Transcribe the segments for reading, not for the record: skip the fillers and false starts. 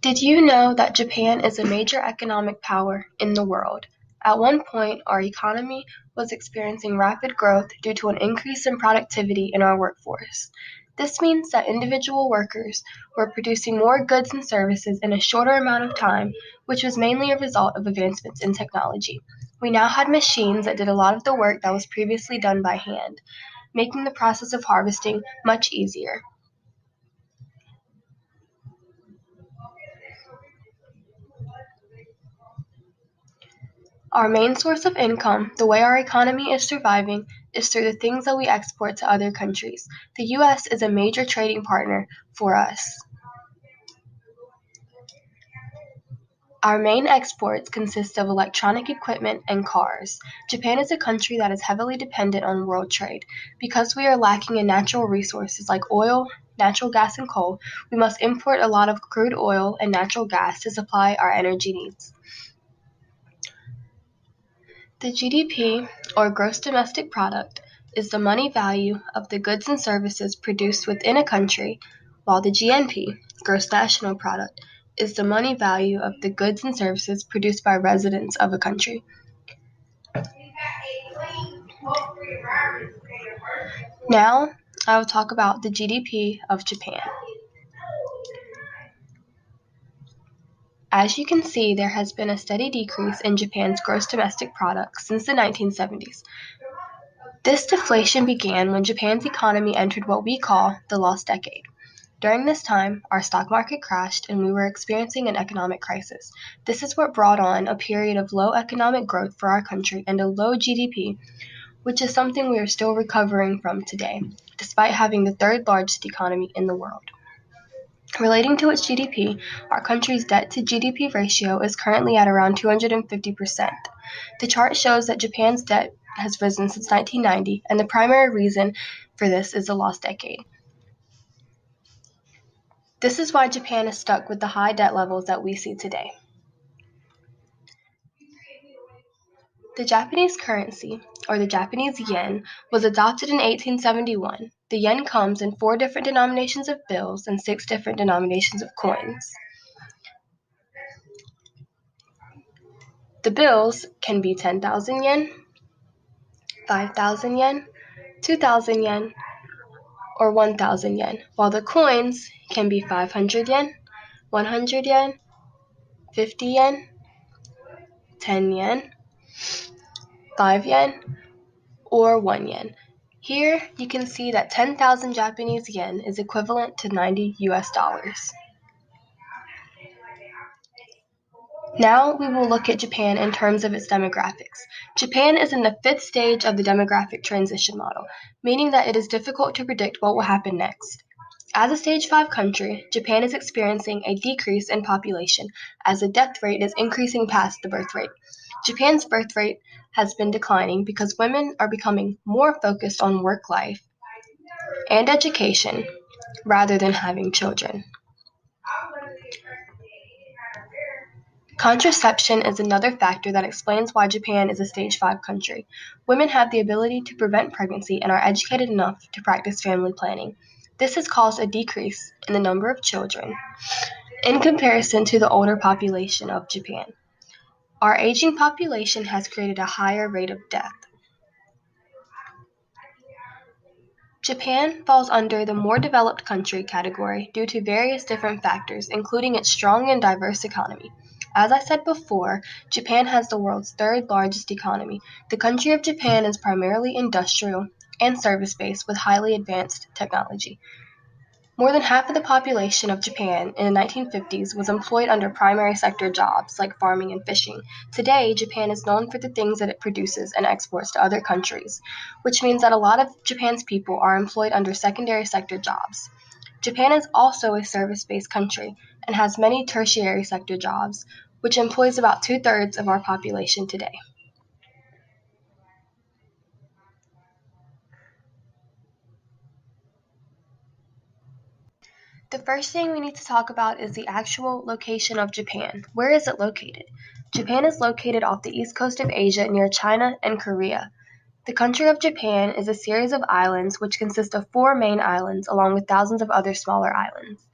Did you know that Japan is a major economic power in the world? At one point, our economy was experiencing rapid growth due to an increase in productivity in our workforce. This means that individual workers were producing more goods and services in a shorter amount of time, which was mainly a result of advancements in technology. We now had machines that did a lot of the work that was previously done by hand, making the process of harvesting much easier. Our main source of income, the way our economy is surviving, is through the things that we export to other countries. The US is a major trading partner for us. Our main exports consist of electronic equipment and cars. Japan is a country that is heavily dependent on world trade. Because we are lacking in natural resources like oil, natural gas, and coal, we must import a lot of crude oil and natural gas to supply our energy needs. The GDP, or gross domestic product, is the money value of the goods and services produced within a country, while the GNP, gross national product, is the money value of the goods and services produced by residents of a country. Now, I will talk about the GDP of Japan. As you can see, there has been a steady decrease in Japan's gross domestic product since the 1970s. This deflation began when Japan's economy entered what we call the lost decade. During this time, our stock market crashed and we were experiencing an economic crisis. This is what brought on a period of low economic growth for our country and a low GDP, which is something we are still recovering from today, despite having the third largest economy in the world. Relating to its GDP, our country's debt to GDP ratio is currently at around 250%. The chart shows that Japan's debt has risen since 1990, and the primary reason for this is the lost decade. This is why Japan is stuck with the high debt levels that we see today. The Japanese currency, or the Japanese yen, was adopted in 1871. The yen comes in 4 different denominations of bills and 6 different denominations of coins. The bills can be 10,000 yen, 5,000 yen, 2,000 yen, or 1,000 yen, while the coins can be 500 yen, 100 yen, 50 yen, 10 yen, 5 yen, or 1 yen. Here you can see that 10,000 Japanese yen is equivalent to 90 US dollars. Now we will look at Japan in terms of its demographics. Japan is in the 5th stage of the demographic transition model, meaning that it is difficult to predict what will happen next. As a stage 5 country, Japan is experiencing a decrease in population as the death rate is increasing past the birth rate. Japan's birth rate has been declining because women are becoming more focused on work life and education rather than having children. Contraception is another factor that explains why Japan is a stage 5 country. Women have the ability to prevent pregnancy and are educated enough to practice family planning. This has caused a decrease in the number of children in comparison to the older population of Japan. Our aging population has created a higher rate of death. Japan falls under the more developed country category due to various different factors, including its strong and diverse economy. As I said before, Japan has the world's 3rd largest economy. The country of Japan is primarily industrial and service-based with highly advanced technology. More than half of the population of Japan in the 1950s was employed under primary sector jobs like farming and fishing. Today, Japan is known for the things that it produces and exports to other countries, which means that a lot of Japan's people are employed under secondary sector jobs. Japan is also a service-based country and has many tertiary sector jobs, which employs about 2/3 of our population today. The first thing we need to talk about is the actual location of Japan. Where is it located? Japan is located off the east coast of Asia near China and Korea. The country of Japan is a series of islands which consist of 4 main islands along with thousands of other smaller islands.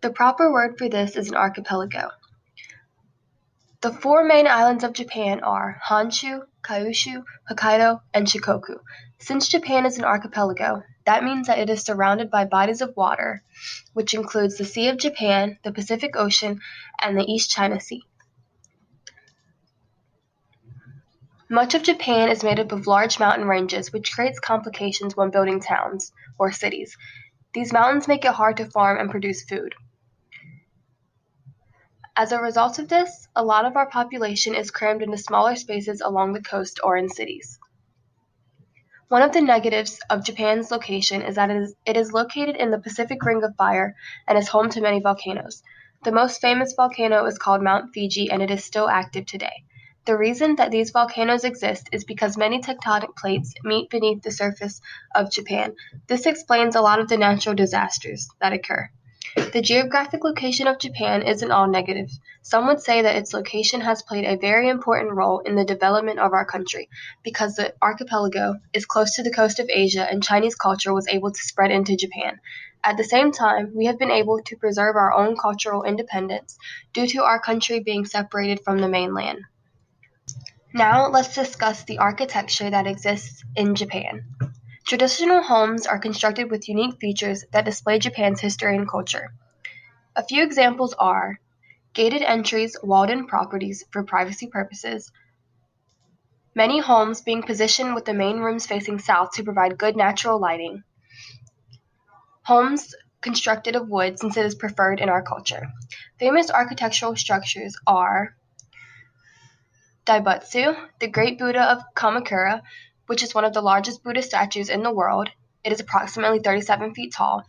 The proper word for this is an archipelago. The 4 main islands of Japan are Honshu, Kyushu, Hokkaido, and Shikoku. Since Japan is an archipelago, that means that it is surrounded by bodies of water, which includes the Sea of Japan, the Pacific Ocean, and the East China Sea. Much of Japan is made up of large mountain ranges, which creates complications when building towns or cities. These mountains make it hard to farm and produce food. As a result of this, a lot of our population is crammed into smaller spaces along the coast or in cities. One of the negatives of Japan's location is that it is located in the Pacific Ring of Fire and is home to many volcanoes. The most famous volcano is called Mount Fuji, and it is still active today. The reason that these volcanoes exist is because many tectonic plates meet beneath the surface of Japan. This explains a lot of the natural disasters that occur. The geographic location of Japan isn't all negative. Some would say that its location has played a very important role in the development of our country because the archipelago is close to the coast of Asia and Chinese culture was able to spread into Japan. At the same time, we have been able to preserve our own cultural independence due to our country being separated from the mainland. Now let's discuss the architecture that exists in Japan. Traditional homes are constructed with unique features that display Japan's history and culture. A few examples are gated entries, walled-in properties for privacy purposes, many homes being positioned with the main rooms facing south to provide good natural lighting, homes constructed of wood since it is preferred in our culture. Famous architectural structures are Daibutsu, the Great Buddha of Kamakura, which is one of the largest Buddha statues in the world. It is approximately 37 feet tall.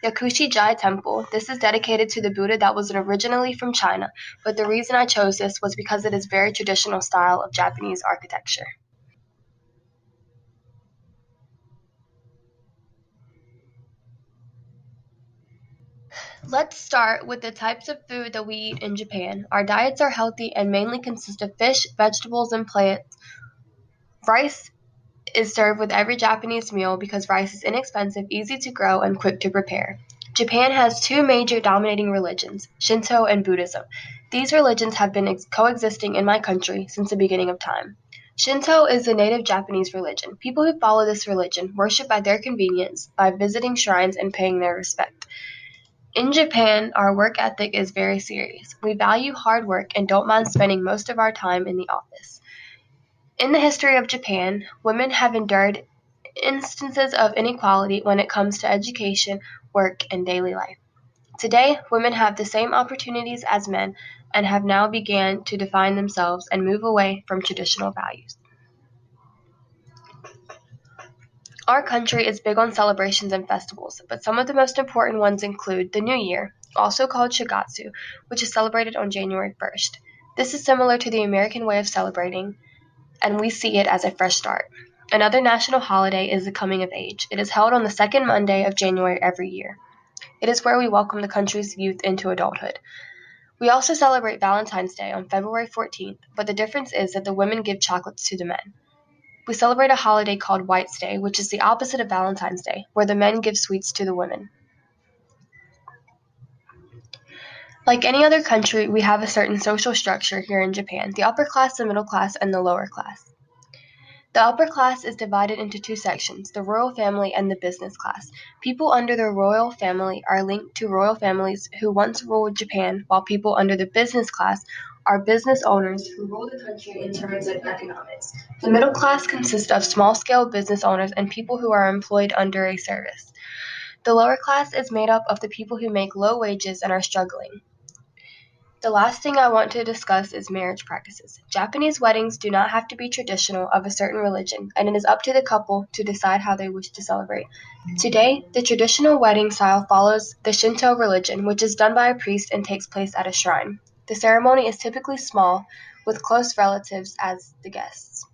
Yakushi-ji Temple. This is dedicated to the Buddha that was originally from China, but the reason I chose this was because it is very traditional style of Japanese architecture. Let's start with the types of food that we eat in Japan. Our diets are healthy and mainly consist of fish, vegetables, and plants. Rice is served with every Japanese meal because rice is inexpensive, easy to grow, and quick to prepare. Japan has 2 major dominating religions, Shinto and Buddhism. These religions have been coexisting in my country since the beginning of time. Shinto is the native Japanese religion. People who follow this religion worship at their convenience by visiting shrines and paying their respect. In Japan, our work ethic is very serious. We value hard work and don't mind spending most of our time in the office. In the history of Japan, women have endured instances of inequality when it comes to education, work, and daily life. Today, women have the same opportunities as men and have now begun to define themselves and move away from traditional values. Our country is big on celebrations and festivals, but some of the most important ones include the New Year, also called Shigatsu, which is celebrated on January 1st. This is similar to the American way of celebrating, and we see it as a fresh start. Another national holiday is the Coming of Age. It is held on the second Monday of January every year. It is where we welcome the country's youth into adulthood. We also celebrate Valentine's Day on February 14th, but the difference is that the women give chocolates to the men. We celebrate a holiday called White's Day, which is the opposite of Valentine's Day, where the men give sweets to the women. Like any other country, we have a certain social structure here in Japan, the upper class, the middle class, and the lower class. The upper class is divided into 2 sections, the royal family and the business class. People under the royal family are linked to royal families who once ruled Japan, while people under the business class are business owners who rule the country in terms of economics. The middle class consists of small-scale business owners and people who are employed under a service. The lower class is made up of the people who make low wages and are struggling. The last thing I want to discuss is marriage practices. Japanese weddings do not have to be traditional of a certain religion, and it is up to the couple to decide how they wish to celebrate. Today, the traditional wedding style follows the Shinto religion, which is done by a priest and takes place at a shrine. The ceremony is typically small, with close relatives as the guests.